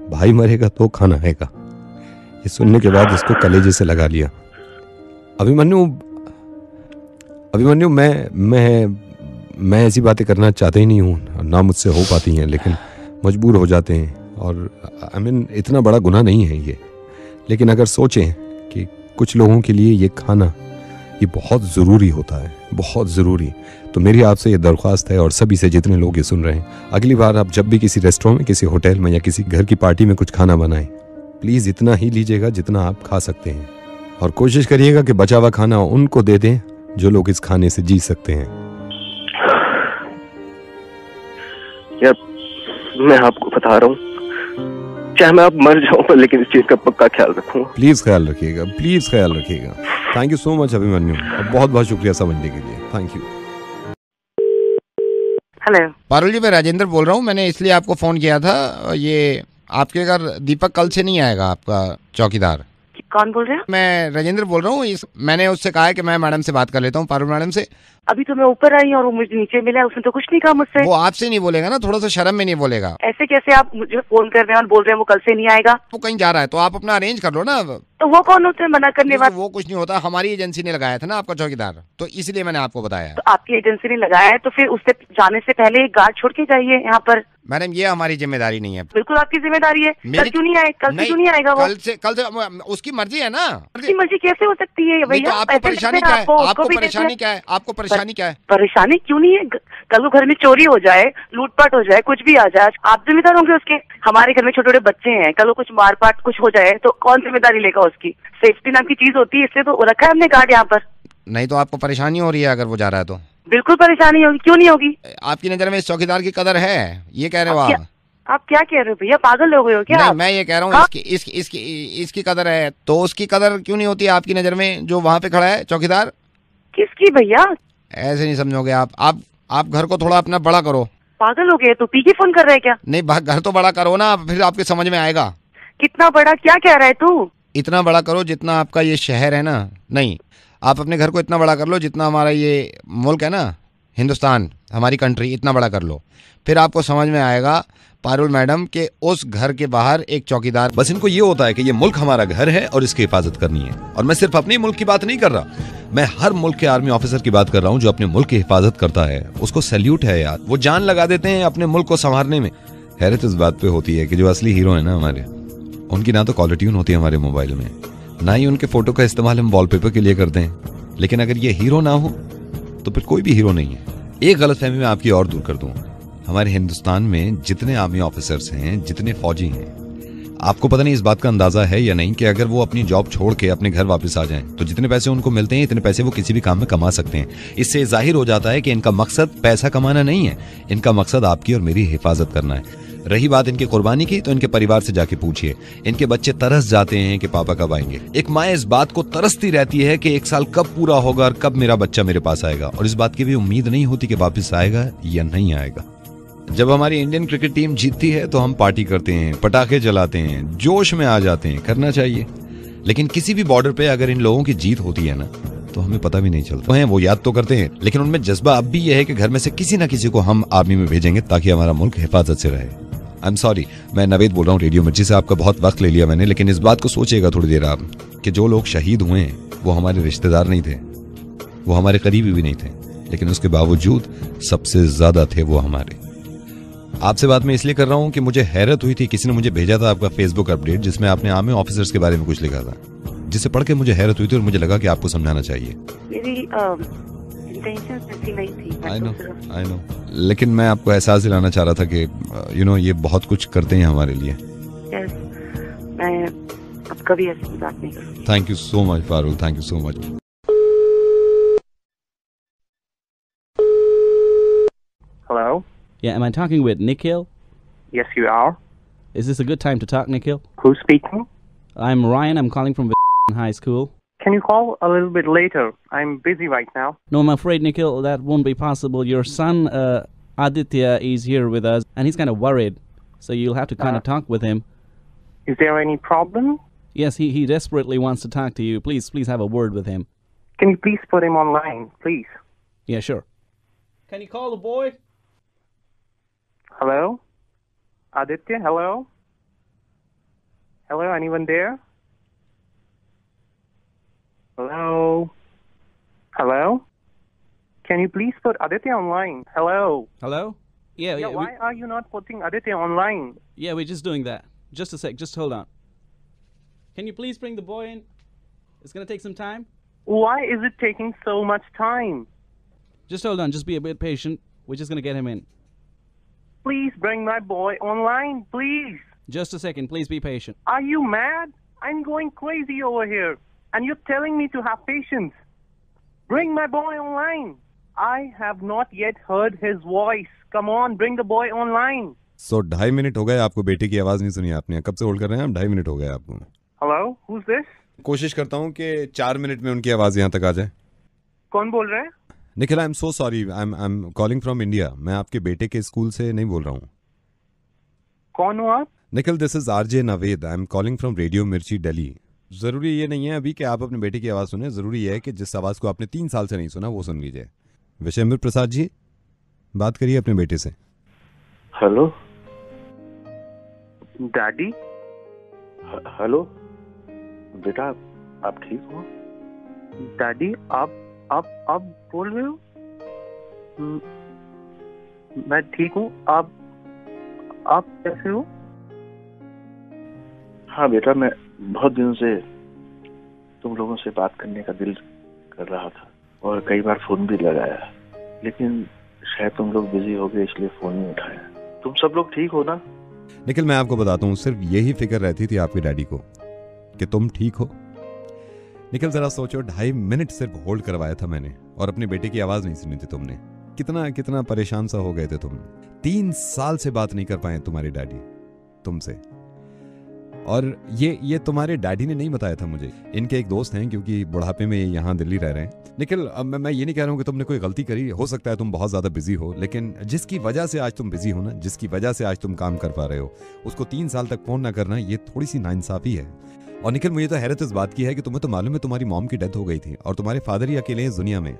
भाई मरेगा तो खाना आएगा। ये सुनने के बाद इसको कलेजे से लगा लिया। अभिमन्यु, मैं ऐसी बातें करना चाहते ही नहीं हूँ, ना मुझसे हो पाती हैं, लेकिन मजबूर हो जाते हैं। और इतना बड़ा गुनाह नहीं है ये, लेकिन अगर सोचें कि कुछ लोगों के लिए ये खाना ये बहुत ज़रूरी होता है, बहुत ज़रूरी, तो मेरी आपसे ये दरख्वास्त है और सभी से जितने लोग ये सुन रहे हैं, अगली बार आप जब भी किसी रेस्टोरेंट में, किसी होटल में या किसी घर की पार्टी में कुछ खाना बनाएं, प्लीज़ इतना ही लीजिएगा जितना आप खा सकते हैं। और कोशिश करिएगा कि बचा हुआ खाना उनको दे दें जो लोग इस खाने से जी सकते हैं। यार मैं आपको बता रहा हूँ, चाहे मैं आप मर जाऊं लेकिन इस चीज का पक्का ख्याल रखूंगा। प्लीज ख्याल रखिएगा, प्लीज ख्याल रखिएगा। Thank you so much Abhimanyu, और बहुत बहुत शुक्रिया समझने के लिए। Thank you. हेलो पारुल जी, मैं राजेंद्र बोल रहा हूँ। मैंने इसलिए आपको फोन किया था, ये आपके घर दीपक कल से नहीं आएगा, आपका चौकीदार। कौन बोल रहे हैं? मैं राजेंद्र बोल रहा हूँ। मैंने उससे कहा है कि मैं मैडम से बात कर लेता हूँ, पारुल मैडम से। अभी तो मैं ऊपर आई और वो मुझे नीचे मिला, उसने तो कुछ नहीं कहा मुझसे। वो आपसे नहीं बोलेगा ना, थोड़ा सा शर्म में नहीं बोलेगा। ऐसे कैसे आप मुझे फोन कर रहे हैं और बोल रहे हैं वो कल से नहीं आएगा? वो कहीं जा रहा है तो आप अपना अरेंज कर लो ना। तो वो कौन होते हैं मना करने वाले? वो कुछ नहीं होता, हमारी एजेंसी ने लगाया था ना आपका चौकीदार, तो इसलिए मैंने आपको बताया। तो आपकी एजेंसी ने लगाया है तो फिर उससे जाने से पहले एक गार्ड छोड़ के जाइए यहाँ पर। मैडम ये हमारी जिम्मेदारी नहीं है। बिल्कुल आपकी जिम्मेदारी है। कल क्यों नहीं आए? कल से क्यों नहीं आएगा वो? कल से उसकी मर्जी है ना। उसकी मर्जी कैसे हो सकती है भैया? तो आपको परेशानी क्या है? आपको परेशानी क्या है? आपको परेशानी क्या है? परेशानी क्यों नहीं है? कल को घर में चोरी हो जाए, लूटपाट हो जाए, कुछ भी आ जाए, आप जिम्मेदार होंगे उसके? हमारे घर में छोटे छोटे बच्चे हैं, कल को कुछ मारपाट कुछ हो जाए तो कौन जिम्मेदारी लेगा उसकी? सेफ्टी नाम की चीज होती है, इसलिए तो रखा है हमने गार्ड यहाँ पर। नहीं तो आपको परेशानी हो रही है अगर वो जा रहा है तो? बिल्कुल परेशानी होगी, क्यों नहीं होगी? आपकी नजर में इस चौकीदार की कदर है, ये कह रहे हो आप? आप क्या कह रहे हो भैया? पागल हो गए हो क्या? नहीं, मैं ये कह रहा हूँ इसकी कदर है, तो उसकी कदर क्यों नहीं होती आपकी नजर में जो वहाँ पे खड़ा है चौकीदार? किसकी भैया? ऐसे नहीं समझोगे आप घर को थोड़ा अपना बड़ा करो। पागल हो गए? तो पी के फोन कर रहे हैं क्या? नहीं, घर तो बड़ा करो ना, फिर आपके समझ में आएगा। कितना बड़ा? क्या कह रहा है तू? इतना बड़ा करो जितना आपका ये शहर है ना। नहीं, आप अपने घर को इतना बड़ा कर लो जितना हमारा ये मुल्क है ना, हिंदुस्तान, हमारी कंट्री, इतना बड़ा कर लो, फिर आपको समझ में आएगा पारुल मैडम के उस घर के बाहर एक चौकीदार। बस इनको ये होता है कि ये मुल्क हमारा घर है और इसकी हिफाजत करनी है। और मैं सिर्फ अपने मुल्क की बात नहीं कर रहा, मैं हर मुल्क के आर्मी ऑफिसर की बात कर रहा हूँ जो अपने मुल्क की हिफाजत करता है। उसको सैल्यूट है यार, वो जान लगा देते हैं अपने मुल्क को संवारने में। हैरत इस बात पे होती है कि जो असली हीरो है ना हमारे, उनकी ना तो कॉलर ट्यून होती है हमारे मोबाइल में, ना ही उनके फोटो का इस्तेमाल हम वॉलपेपर के लिए करते हैं। लेकिन अगर ये हीरो ना हो तो फिर कोई भी हीरो नहीं है। एक गलतफहमी मैं आपकी और दूर कर दूं, हमारे हिंदुस्तान में जितने आर्मी ऑफिसर्स हैं, जितने फौजी हैं, आपको पता नहीं इस बात का अंदाजा है या नहीं कि अगर वो अपनी जॉब छोड़ के अपने घर वापस आ जाएं तो जितने पैसे उनको मिलते हैं इतने पैसे वो किसी भी काम में कमा सकते हैं। इससे जाहिर हो जाता है कि इनका मकसद पैसा कमाना नहीं है, इनका मकसद आपकी और मेरी हिफाजत करना है। रही बात इनकी कुर्बानी की, तो इनके परिवार से जाके पूछिए, इनके बच्चे तरस जाते हैं कि पापा कब आएंगे। एक माँ इस बात को तरसती रहती है कि 1 साल कब पूरा होगा और कब मेरा बच्चा मेरे पास आएगा, और इस बात की भी उम्मीद नहीं होती कि वापस आएगा या नहीं आएगा। जब हमारी इंडियन क्रिकेट टीम जीतती है तो हम पार्टी करते हैं, पटाखे जलाते हैं, जोश में आ जाते हैं, करना चाहिए। लेकिन किसी भी बॉर्डर पे अगर इन लोगों की जीत होती है ना तो हमें पता भी नहीं चलता। वो याद तो करते हैं, लेकिन उनमें जज्बा अब भी यह है कि घर में से किसी ना किसी को हम आर्मी में भेजेंगे ताकि हमारा मुल्क हिफाजत से रहे। आई एम सॉरी, मैं नवेद बोल रहा हूँ रेडियो मिर्ची से, आपका बहुत वक्त ले लिया मैंने, लेकिन इस बात को सोचिएगा थोड़ी देर आप कि जो लोग शहीद हुए हैं वो हमारे रिश्तेदार नहीं थे, वो हमारे करीबी भी नहीं थे, लेकिन उसके बावजूद सबसे ज्यादा थे वो हमारे। आपसे बात मैं इसलिए कर रहा हूं कि मुझे हैरत हुई थी, किसी ने मुझे भेजा था आपका फेसबुक अपडेट जिसमें आपने आर्मी ऑफिसर्स के बारे में कुछ लिखा था, जिसे पढ़ के मुझे हैरत हुई थी और मुझे लगा कि आपको समझाना चाहिए। मेरी इंटेंशन ऐसी नहीं थी। I know, लेकिन मैं आपको एहसास दिलाना चाह रहा था कि ये बहुत कुछ करते हैं हमारे लिए। Yes, मैं अब कभी ऐसी बात नहीं करूँगी। Thank you so much Farooq, thank you so much. Hello? Yeah, am I talking with Nikhil? Yes, you are. Is this a good time to talk, Nikhil? Who's speaking? I'm Ryan. I'm calling from high school. Can you call a little bit later? I'm busy right now. No, I'm afraid, Nikhil, that won't be possible. Your son, Aditya, is here with us, and he's kind of worried. So you'll have to kind of talk with him. Is there any problem? Yes, he desperately wants to talk to you. Please have a word with him. Can you please put him online, please? Yeah, sure. Can you call the boy? Hello? Aditya, hello? Hello, anyone there? Hello? Hello? Can you please put Aditya online? Hello? Hello? Yeah, why are you not putting Aditya online? Yeah, we're just doing that. Just a sec, just hold on. Can you please bring the boy in? It's going to take some time. Why is it taking so much time? Just hold on, just be a bit patient. We're just going to get him in. Please bring my boy online, please. Just a second, please be patient. Are you mad? I'm going crazy over here. and you're telling me to have patience. Bring my boy online. I have not yet heard his voice. Come on, bring the boy online. So 2.5 minute हो गए आपको बेटे की आवाज नहीं सुनी आपने, कब से होल्ड कर रहे हैं आप? 2.5 मिनट हो गए आपको। Hello, who's this? कोशिश करता हूँ कि 4 मिनट में उनकी आवाज यहाँ तक आ जाए। कौन बोल रहे हैं? निखिल, आई am so sorry, I am calling from India. मैं आपके बेटे के स्कूल से नहीं बोल रहा हूँ। कौन हो आप? Nikhil, this is RJ Naved, I am calling from radio मिर्ची दिल्ली। जरूरी ये नहीं है अभी कि आप अपने बेटे की आवाज सुने, जरूरी है कि जिस आवाज को आपने 3 साल से नहीं सुना वो सुन लीजिए। विशेंद्र प्रसाद जी, बात करिए अपने बेटे से। Hello daddy. हेलो बेटा, आप ठीक हो? डैडी, आप बोल रहे हो? मैं ठीक हूँ, आप कैसे हो? हाँ बेटा, मैं बहुत दिनों से तुम लोगों से बात करने का दिल कर रहा था और कई बार फोन भी लगाया, लेकिन शायद तुम लोग बिजी हो गए इसलिए फोन नहीं उठाया। तुम सब लोग ठीक हो ना? निखिल, मैं आपको बताता हूँ, सिर्फ यही फिक्र रहती थी आपके डैडी को कि तुम ठीक हो। निखिल, जरा सोचो, 2.5 मिनट सिर्फ होल्ड करवाया था मैंने और अपने बेटे की आवाज नहीं सुनी थी तुमने। कितना परेशान सा हो गए थे तुम। 3 साल से बात नहीं कर पाए तुम्हारे डैडी तुमसे। और ये तुम्हारे डैडी ने नहीं बताया था मुझे, इनके एक दोस्त हैं, क्योंकि बुढ़ापे में यहाँ दिल्ली रह रहे हैं। निखिल, मैं ये नहीं कह रहा हूँ कि तुमने कोई गलती करी, हो सकता है तुम बहुत ज्यादा बिजी हो, लेकिन जिसकी वजह से आज तुम बिजी हो ना, जिसकी वजह से आज तुम काम कर पा रहे हो, उसको 3 साल तक फोन ना करना, ये थोड़ी सी नाइंसाफी है। और निखिल, मुझे तो हैरत इस बात की है कि तुम्हें तो मालूम है तुम्हारी मॉम की डेथ हो गई थी और तुम्हारे फादर ही अकेले हैं दुनिया में।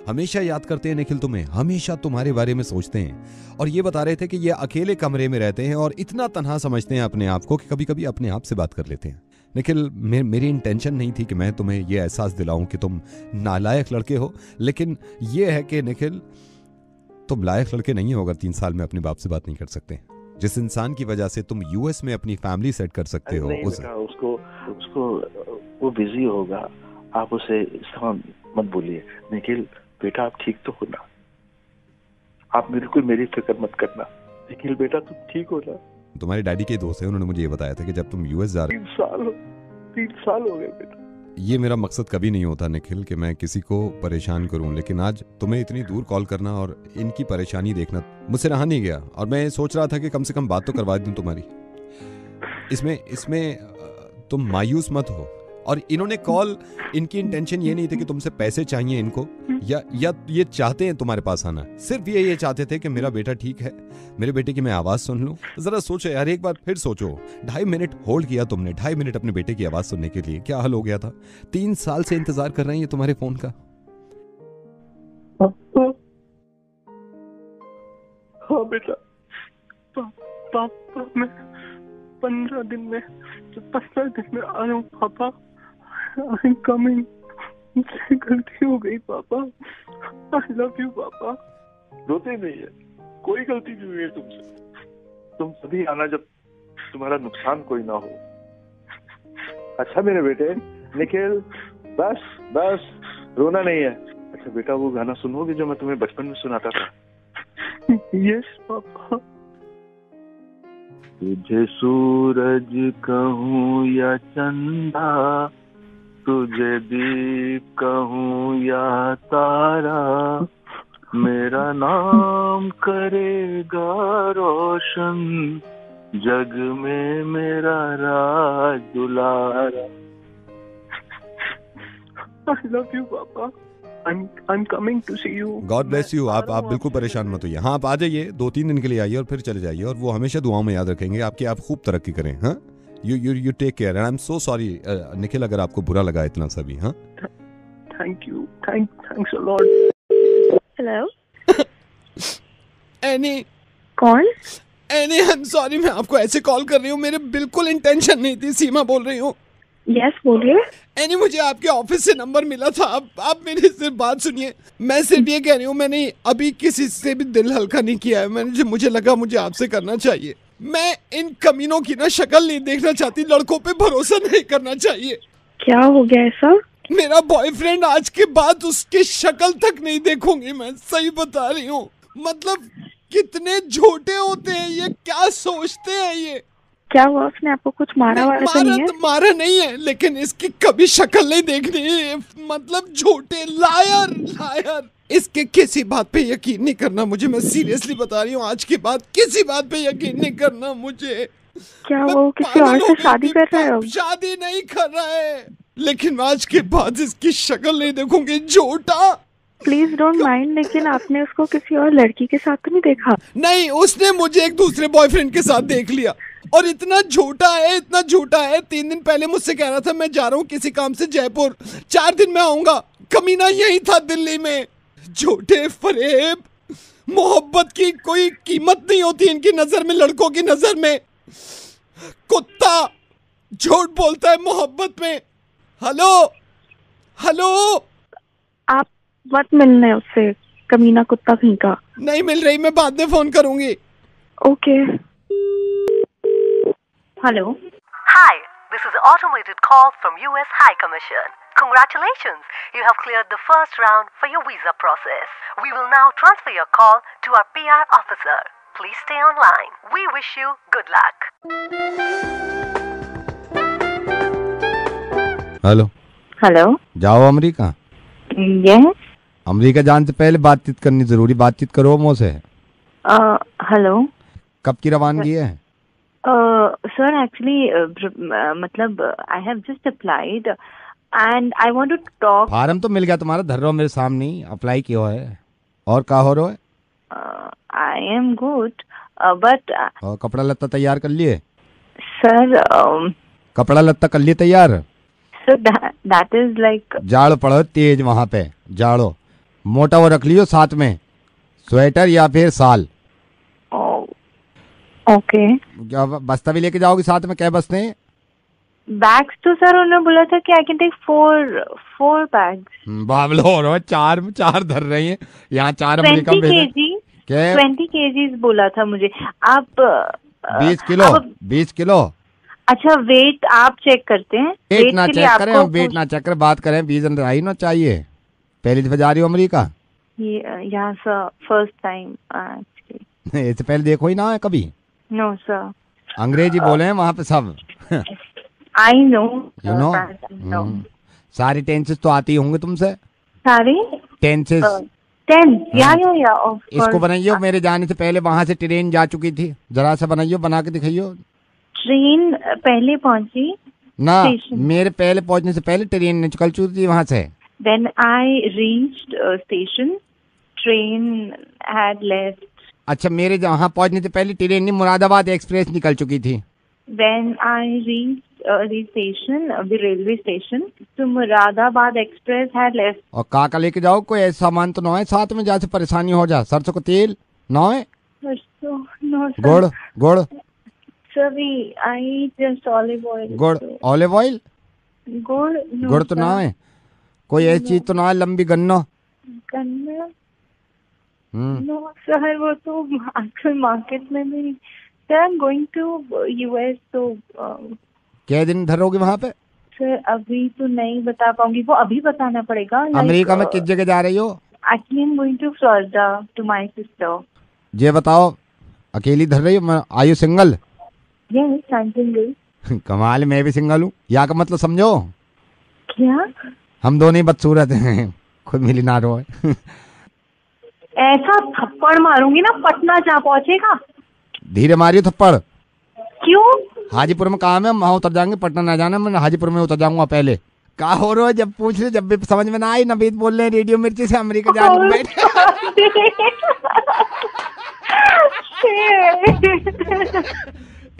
हमेशा याद करते हैं निखिल तुम्हें, हमेशा तुम्हारे बारे में सोचते हैं। और ये बता रहे थे कि ये अकेले कमरे में रहते हैं और इतना तन्हा समझते हैं अपने आप को कि कभी कभी अपने आप से बात कर लेते हैं। निखिल, मेरी इंटेंशन नहीं थी कि मैं तुम्हें ये एहसास दिलाऊं कि तुम नालायक लड़के हो, लेकिन ये है कि निखिल, तुम लायक लड़के नहीं हो अगर 3 साल में अपने बाप से बात नहीं कर सकते। जिस इंसान की वजह से तुम यूएस में अपनी फैमिली सेट कर सकते हो, उसको वो बिजी होगा, आप उसे इस तरह मत बोलिए। निखिल बेटा, आप ठीक तो हो ना? आप बिल्कुल मेरी फिक्र मत करना। निखिल बेटा, तुम ठीक हो ना? तुम्हारे डैडी के दोस्त हैं, उन्होंने मुझे ये बताया था कि जब तुम यूएस जा रहे 3 साल हो गए बेटा। ये मेरा मकसद कभी नहीं होता निखिल कि मैं किसी को परेशान करूं, लेकिन आज तुम्हें इतनी दूर कॉल करना और इनकी परेशानी देखना मुझसे रहा नहीं गया। और मैं सोच रहा था कि कम से कम बात तो करवा दूं तुम्हारी। इसमें तुम मायूस मत हो। और इन्होंने कॉल, इनकी इंटेंशन ये नहीं थी कि तुमसे पैसे चाहिए इनको, या ये चाहते हैं तुम्हारे पास आना, सिर्फ ये चाहते थे कि मेरा बेटा ठीक है, मेरे बेटे की मैं आवाज सुन लूं। जरा सोचो यार, एक बार फिर सोचो, 2.5 मिनट होल्ड किया तुमने, 2.5 मिनट अपने बेटे की आवाज सुनने के लिए, क्या हाल हो गया था? 3 साल से इंतजार कर रहे हैं ये तुम्हारे फोन का। हाँ बेटा, पापा मैं 15 दिन में आ रहा हूँ पापा। I am coming. मुझसे गलती हो गई पापा। आई लव यू पापा। रोते नहीं है, कोई गलती नहीं हुई है तुमसे। तुम सभी आना जब तुम्हारा नुकसान कोई ना हो। अच्छा मेरे बेटे निखिल, बस रोना नहीं है। अच्छा बेटा, वो गाना सुनोगे जो मैं तुम्हें बचपन में सुनाता था? Yes papa. तुझे सूरज कहूँ या चंदा, तुझे दीप कहूँ या तारा, मेरा नाम करेगा रोशन, जग में मेरा राज दुलारा। I love you पापा। I'm coming to see you. God bless you। आप बिल्कुल परेशान मत होइए। हाँ, आप आ जाइए, 2-3 दिन के लिए आइए और फिर चले जाइए, और वो हमेशा दुआओं में याद रखेंगे आपकी। आप खूब तरक्की करें। हाँ, you take care and I am so sorry Nikhil अगर आपको बुरा लगा इतना सभी। हाँ, thank you, thanks a lot. Hello Annie. कौन? एनी, आई एम सॉरी, मैं आपको ऐसे कॉल कर रही हूँ, मेरे बिल्कुल इंटेंशन नहीं थी। सीमा बोल रही हूँ। यस बोलिए। एनी, मुझे आपके ऑफिस से नंबर मिला था। आप मेरी सिर्फ बात सुनिए। मैं सिर्फ ये कह रही हूँ, मैंने अभी किसी से भी दिल हल्का नहीं किया है। मुझे लगा मुझे आपसे करना चाहिए। मैं इन कमीनों की ना शक्ल नहीं देखना चाहती, लड़कों पे भरोसा नहीं करना चाहिए। क्या हो गया ऐसा? मेरा बॉयफ्रेंड, आज के बाद उसकी शक्ल तक नहीं देखूंगी मैं, सही बता रही हूँ। मतलब कितने झूठे होते हैं ये, क्या सोचते हैं ये। क्या हुआ? उसने आपको कुछ मारा वारा तो नहीं है? मारा नहीं है, लेकिन इसकी कभी शक्ल नहीं देखनी, मतलब झूठे लायर लायर। इसके किसी बात पे यकीन नहीं करना मुझे, मैं सीरियसली बता रही हूँ, आज के बाद किसी बात पे यकीन नहीं करना मुझे। क्या वो किसी और से शादी कर रहा है? शादी नहीं कर रहा है, लेकिन आज के बाद इसकी शक्ल नहीं देखूंगी, झूठा। प्लीज डोंट माइंड, लेकिन आपने उसको किसी और लड़की के साथ तो नहीं देखा? नहीं, उसने मुझे एक दूसरे बॉयफ्रेंड के साथ देख लिया, और इतना झूठा है, इतना झूठा है। 3 दिन पहले मुझसे कह रहा था मैं जा रहा हूँ किसी काम से जयपुर, 4 दिन में आऊंगा। कमीना यही था दिल्ली में। झूठे फरेब, मोहब्बत की कोई कीमत नहीं होती इनकी नजर में, लड़कों की नजर में। कुत्ता झूठ बोलता है मोहब्बत में। हेलो हेलो, आप मत मिलने उससे, कमीना कुत्ता कहीं का। नहीं मिल रही, मैं बाद में फोन करूंगी। Okay. Hello. Hi, this is an automated call from US High Commission. Congratulations, you have cleared the first round for your visa process. We will now transfer your call to our PR officer. Please stay online. We wish you good luck. Hello. Hello. जाओ America. Yes. America जाने से पहले बातचीत करनी जरूरी, बातचीत करो मुझसे। हेलो। कब की रवानगी है? सर एक्चुअली मतलब I have just applied and I want to talk. Form तो मिल गया तुम्हारा, धर रहो मेरे सामने, अप्लाई किया है। और क्या हो रहा है? आई एम गुड बट। और कपड़ा लत्ता तैयार कर लिए? सर कपड़ा लत्ता कर लिए तैयार? Sir that is like. जाड़ो पड़ो तेज वहाँ पे, जाड़ो। मोटा वो रख लियो साथ में, स्वेटर या फिर साल। ओके। क्या बस्ता भी लेके जाओगे साथ में? क्या बस्ते? बैग्स तो सर उन्होंने बोला था कि I can take 4 bags. Bablo हो रहा है, चार धर रही हैं यहाँ, 4 अमेरिका 20 kgs बोला था मुझे। आप 20 किलो। अच्छा वेट आप चेक करते हैं? वेट ना चेक करें, हम वेट ना चेक करें, बात करें वीजा रही ना चाहिए। पहली दफा जा रही हो अमेरिका? यहाँ सर फर्स्ट टाइम एक्चुअली। इससे पहले देखो ही ना है कभी? No sir. अंग्रेजी बोले हैं वहाँ पे सब। I know. यू नो सारी टेंसेस तो आती होंगे तुमसे? सारी टेंसेस? या इसको बनाइयो, मेरे जाने से पहले वहाँ से ट्रेन जा चुकी थी, जरा सा बनाइयो, बना के दिखाइयो। ट्रेन पहले पहुंची ना, मेरे पहले पहुंचने से पहले ट्रेन निकल चुकी थी वहाँ से। When I reached station, train had left. अच्छा, मेरे जहाँ पहुंचने से पहले ट्रेन नहीं, मुरादाबाद एक्सप्रेस निकल चुकी थी। When I reached the station, the railway station, तो मुरादाबाद एक्सप्रेस had left. और काका लेके जाओ, कोई ऐसा सामान तो ना है साथ में जैसे परेशानी हो जा? सरसों का तेल ना है? गुड़ Sorry, I just olive oil. गुड़, ऑलिव ऑयल? गुड़ तो ना है? कोई ऐसी चीज तो ना है लंबी? गन्ना? नो सर, वो तो आजकल मार्केट में भी। Sir I am going to US, तो क्या दिन धरोगे वहाँ पे? सर अभी तो नहीं बता पाऊंगी, वो अभी बताना पड़ेगा। अमेरिका में किस जगह जा रही हो? Actually I am going to Florida to my sister. ये बताओ, अकेली धर रही हो? Are you single? Yes I am single. कमाल, मैं भी सिंगल हूँ। या का मतलब समझो? क्या? हम दोनों ही बदसूरत हैं, खुद मिली ना रो। ऐसा थप्पड़ मारूंगी ना, पटना जा पहुंचेगा। धीरे मारियो थप्पड़। क्यों? हाजीपुर में काम है, हम वहाँ उतर जाएंगे, पटना ना जाना, मैं हाजीपुर में उतर जाऊंगा पहले। का हो रहा है? जब पूछ रहे, जब भी समझ में ना आई, नवीद बोल रहे हैं रेडियो मिर्ची से अमेरिका जाने बैठे।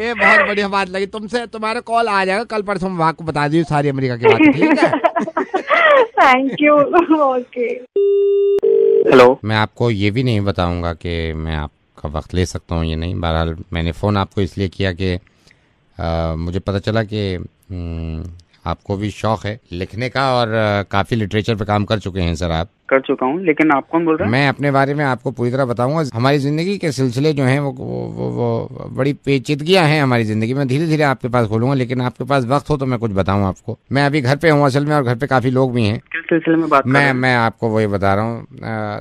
ये बहुत बढ़िया बात लगी तुमसे, तुम्हारा कॉल आ जाएगा कल परसों, मैं आपको बता दी सारी अमेरिका की बात, ठीक है? Thank you. ओके। हेलो। मैं आपको ये भी नहीं बताऊंगा कि मैं आपका वक्त ले सकता हूँ ये नहीं। बहरहाल मैंने फ़ोन आपको इसलिए किया कि मुझे पता चला कि आपको भी शौक है लिखने का, और काफ़ी लिटरेचर पे काम कर चुके हैं सर आप। कर चुका हूँ, लेकिन आप कौन बोल रहे हैं? मैं अपने बारे में आपको पूरी तरह बताऊंगा। हमारी ज़िंदगी के सिलसिले जो हैं वो बड़ी पेचीदगियाँ हैं हमारी ज़िंदगी में, धीरे धीरे आपके पास खोलूँगा, लेकिन आपके पास वक्त हो तो मैं कुछ बताऊँ आपको। मैं अभी घर पे हूँ असल में, और घर पे काफ़ी लोग भी हैं। किस सिलसिले में बात? मैं आपको वही बता रहा हूँ।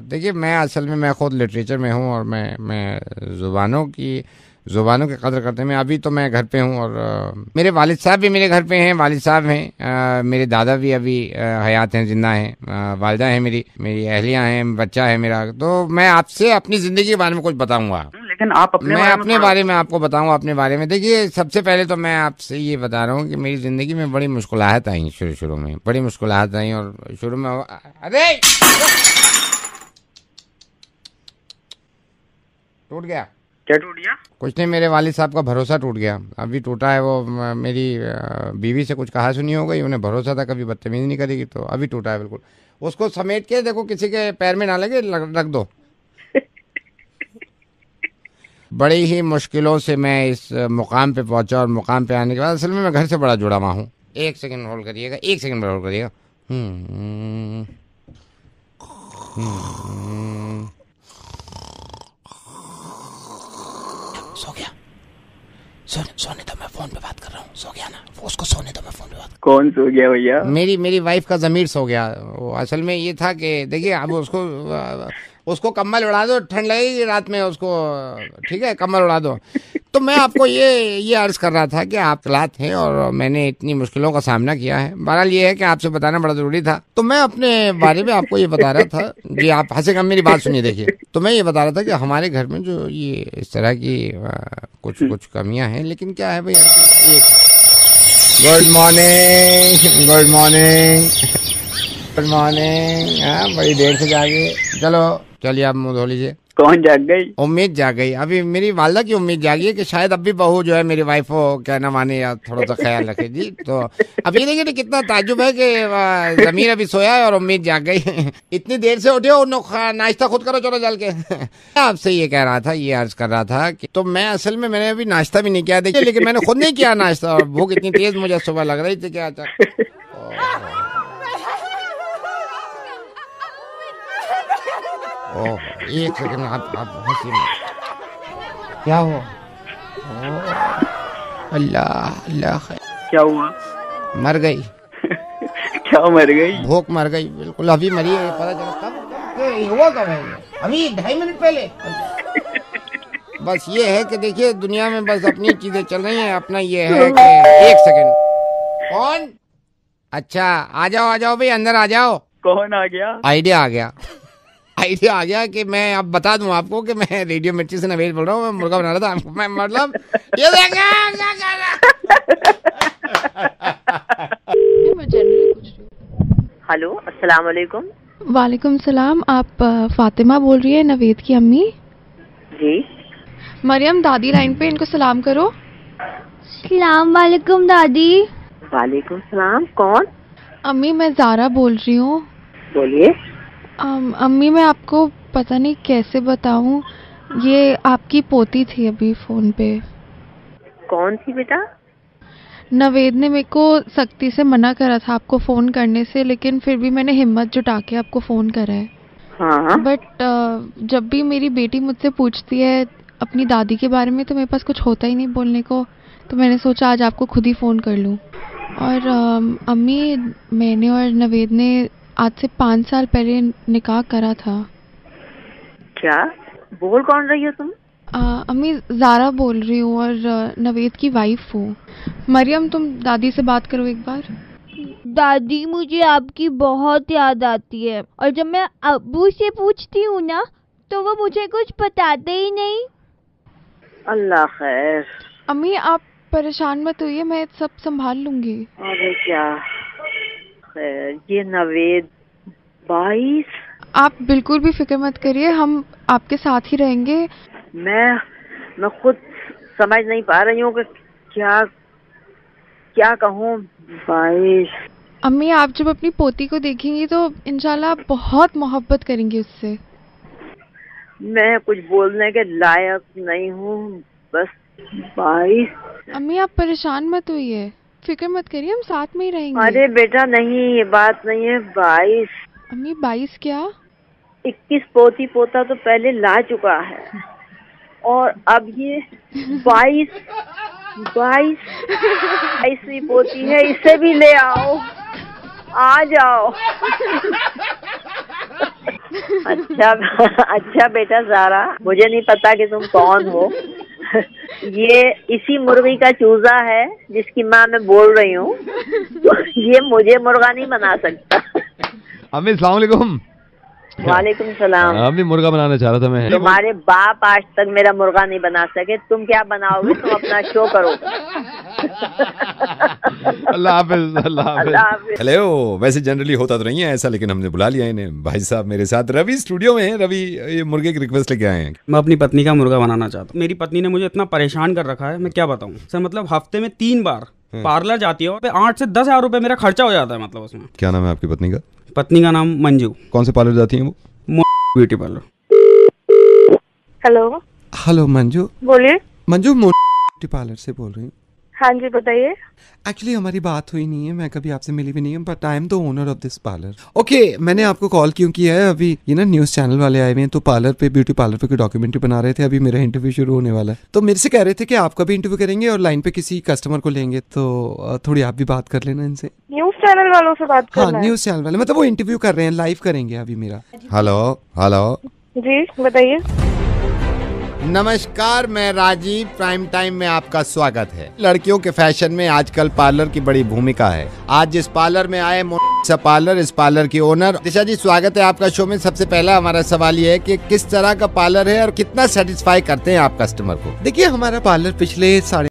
देखिए, मैं असल में मैं खुद लिटरेचर में हूँ, और मैं ज़ुबानों की जुबानों की कदर करते हैं। मैं अभी तो मैं घर पे हूँ और मेरे वालिद साहब भी मेरे घर पे हैं, वालिद साहब हैं, मेरे दादा भी अभी हयात हैं, जिंदा हैं, वालिदा हैं, मेरी अहलियाँ हैं, बच्चा है मेरा। तो मैं आपसे अपनी ज़िंदगी के बारे में कुछ बताऊँगा, लेकिन आप अपने बारे में आपको बताऊँगा अपने बारे में। देखिए, सबसे पहले तो मैं आपसे ये बता रहा हूँ कि मेरी ज़िंदगी में बड़ी मुश्किलात आई शुरू में, बड़ी मुश्किलात आई। और शुरू में अरे टूट गया। क्या टूट गया? कुछ नहीं, मेरे वालिद साहब का भरोसा टूट गया, अभी टूटा है। वो मेरी बीवी से कुछ कहा सुनी हो गई, उन्हें भरोसा था कभी बदतमीजी नहीं करेगी, तो अभी टूटा है बिल्कुल। उसको समेट के देखो, किसी के पैर में ना लगे, रख दो। बड़ी ही मुश्किलों से मैं इस मुकाम पे पहुंचा और मुकाम पे आने के बाद असल में मैं घर से बड़ा जुड़ा हुआ हूँ। एक सेकंड होल्ड करिएगा, एक सेकंड होल्ड करिएगा। सो गया? सोने दो, मैं फोन पे बात कर रहा हूँ। सो गया ना? उसको सोने दो, मैं फोन पे बात। कौन सो गया भैया? मेरी वाइफ का ज़मीर सो गया। वो असल में ये था कि देखिए, अब उसको कम्बल उड़ा दो, ठंड लगेगी रात में उसको, ठीक है, कम्बल उड़ा दो। तो मैं आपको ये अर्ज कर रहा था कि आप तलाक हैं और मैंने इतनी मुश्किलों का सामना किया है। बहरहाल ये है कि आपसे बताना बड़ा जरूरी था, तो मैं अपने बारे में आपको ये बता रहा था। जी आप हंसेगा, मेरी बात सुनिए। देखिए, तो मैं ये बता रहा था कि हमारे घर में जो ये इस तरह की कुछ कमियां हैं, लेकिन क्या है भैया, good morning, good morning, good morning. बड़ी देर से जागे, चलिए आप मुँह धो लीजिए। कौन जाग गई? उम्मीद जाग गई। अभी मेरी वालदा की उम्मीद जागी है कि शायद अब भी बहू जो है मेरी वाइफ को कहना माने या थोड़ा सा ख्याल रखे। जी, तो अब ये देखिए कितना ताज्जुब है कि ज़मीर अभी सोया है और उम्मीद जाग गई। इतनी देर से उठे हो, नाश्ता खुद करो, चलो जल के। आपसे ये कह रहा था, ये अर्ज कर रहा था कि तो मैं असल में मैंने अभी नाश्ता भी नहीं किया, देखिए, लेकिन मैंने खुद नहीं किया नाश्ता और भूख इतनी तेज मुझे सुबह लग रही थी। क्या ओह, एक सेकंड, आप हंसिए मत। क्या हुआ? अल्लाह क्या हुआ? मर गई। क्या मर गई? भूख मर गई, बिल्कुल अभी मरी है। पता चला कब हुआ, कब है? अभी 2.5 मिनट पहले। बस ये है कि देखिए, दुनिया में बस अपनी चीजें चल रही हैं, अपना ये है कि एक सेकंड। कौन? अच्छा, आ जाओ भाई, अंदर आ जाओ। कौन आ गया? आइडिया आ गया कि मैं अब बता दूं आपको कि मैं रेडियो मिर्ची से नवेद बोल रहा हूँ। मैं मुर्गा बना रहा था, मैं मतलब ये हेलो, अस्सलाम वालेकुम। वालेकुम सलाम। आप फातिमा बोल रही है, नवेद की अम्मी? जी। मरियम, दादी लाइन पे, इनको सलाम करो। सलाम वालेकुम दादी। वालेकुम सलाम। कौन? अम्मी, मैं ज़ारा बोल रही हूँ। बोलिए। अम्मी, मैं आपको पता नहीं कैसे बताऊं, ये आपकी पोती थी अभी फोन पे। कौन थी बेटा? नवेद ने मेरे को सख्ती से मना करा था आपको फ़ोन करने से, लेकिन फिर भी मैंने हिम्मत जुटा के आपको फ़ोन करा है। हाँ। बट जब भी मेरी बेटी मुझसे पूछती है अपनी दादी के बारे में, तो मेरे पास कुछ होता ही नहीं बोलने को, तो मैंने सोचा आज आपको खुद ही फ़ोन कर लूँ। और अम्मी, मैंने और नवेद ने आज से 5 साल पहले निकाह करा था। क्या बोल कौन रही हो तुम? अम्मी, ज़ारा बोल रही हूँ और नवेद की वाइफ हूँ। मरियम, तुम दादी से बात करो एक बार। दादी, मुझे आपकी बहुत याद आती है, और जब मैं अब्बू से पूछती हूँ ना, तो वो मुझे कुछ बताते ही नहीं। अल्लाह खैर। अम्मी, आप परेशान मत होइए, मैं सब संभाल लूंगी। अरे क्या खैर, ये नवेद 22। आप बिल्कुल भी फिक्र मत करिए, हम आपके साथ ही रहेंगे। मैं खुद समझ नहीं पा रही हूँ कि क्या कहूँ। 22। अम्मी, आप जब अपनी पोती को देखेंगी तो इंशाल्लाह आप बहुत मोहब्बत करेंगी उससे। मैं कुछ बोलने के लायक नहीं हूँ, बस 22। अम्मी, आप परेशान मत होइए, फिक्र मत करिए, हम साथ में ही रहेंगे। अरे बेटा नहीं, ये बात नहीं है। 22। अम्मी, 22 क्या? 21 पोती पोता तो पहले ला चुका है, और अब ये 22वीं पोती है। इसे भी ले आओ, आ जाओ। अच्छा बेटा ज़ारा, मुझे नहीं पता कि तुम कौन हो, ये इसी मुर्गी का चूजा है जिसकी माँ मैं बोल रही हूँ। ये मुझे मुर्गा नहीं बना सकता। अम्मी अस्सलाम वालेकुम। वालेकुम सलाम। अम्मी मुर्गा बनाना चाह रहा था मैं। तुम्हारे बाप आज तक मेरा मुर्गा नहीं बना सके, तुम क्या बनाओगे? तुम अपना शो करो। अल्लाह हाफिज, अल्लाह हाफिज। हेलो, वैसे जनरली होता तो नहीं है ऐसा, लेकिन हमने बुला लिया इन्हें। भाई साहब मेरे साथ रवि स्टूडियो में है। रवि ये मुर्गे की रिक्वेस्ट लेके आए हैं। मैं अपनी पत्नी का मुर्गा बनाना चाहता हूँ। मेरी पत्नी ने मुझे इतना परेशान कर रखा है, मैं क्या बताऊँ सर। मतलब हफ्ते में 3 बार पार्लर जाती है और 8 से 10 हजार रुपए मेरा खर्चा हो जाता है। मतलब उसमें। क्या नाम है आपकी पत्नी का? पत्नी का नाम मंजू। कौन से पार्लर जाती है वो? Beauty parlour. Hello. Hello Manju. बोलिए। मंजू ब्यूटी पार्लर से बोल रही हूँ। हाँ जी बताइए। एक्चुअली हमारी बात हुई नहीं है, मैं कभी आपसे मिली भी नहीं हूँ, but I am the owner of this parlour. Okay, मैंने आपको कॉल क्यों किया है, अभी ये ना न्यूज़ चैनल वाले आए हुए हैं, तो पार्लर पे, ब्यूटी पार्लर पे कोई डॉक्यूमेंट्री बना रहे थे। अभी मेरा इंटरव्यू शुरू होने वाला है, तो मेरे से कह रहे थे कि आपका भी इंटरव्यू करेंगे और लाइन पे किसी कस्टमर को लेंगे, तो थोड़ी आप भी बात कर लेना इनसे। न्यूज़ चैनल वालों से बात करना है? हाँ, न्यूज़ चैनल वाले, मतलब वो इंटरव्यू कर रहे हैं, लाइव करेंगे अभी मेरा। हेलो हेलो जी बताइए। नमस्कार, मैं राजीव। प्राइम टाइम में आपका स्वागत है। लड़कियों के फैशन में आजकल पार्लर की बड़ी भूमिका है। आज जिस पार्लर में आए पार्लर, इस पार्लर की ओनर दिशा जी, स्वागत है आपका शो में। सबसे पहला हमारा सवाल ये है कि किस तरह का पार्लर है और कितना सेटिस्फाई करते हैं आप कस्टमर को? देखिए, हमारा पार्लर पिछले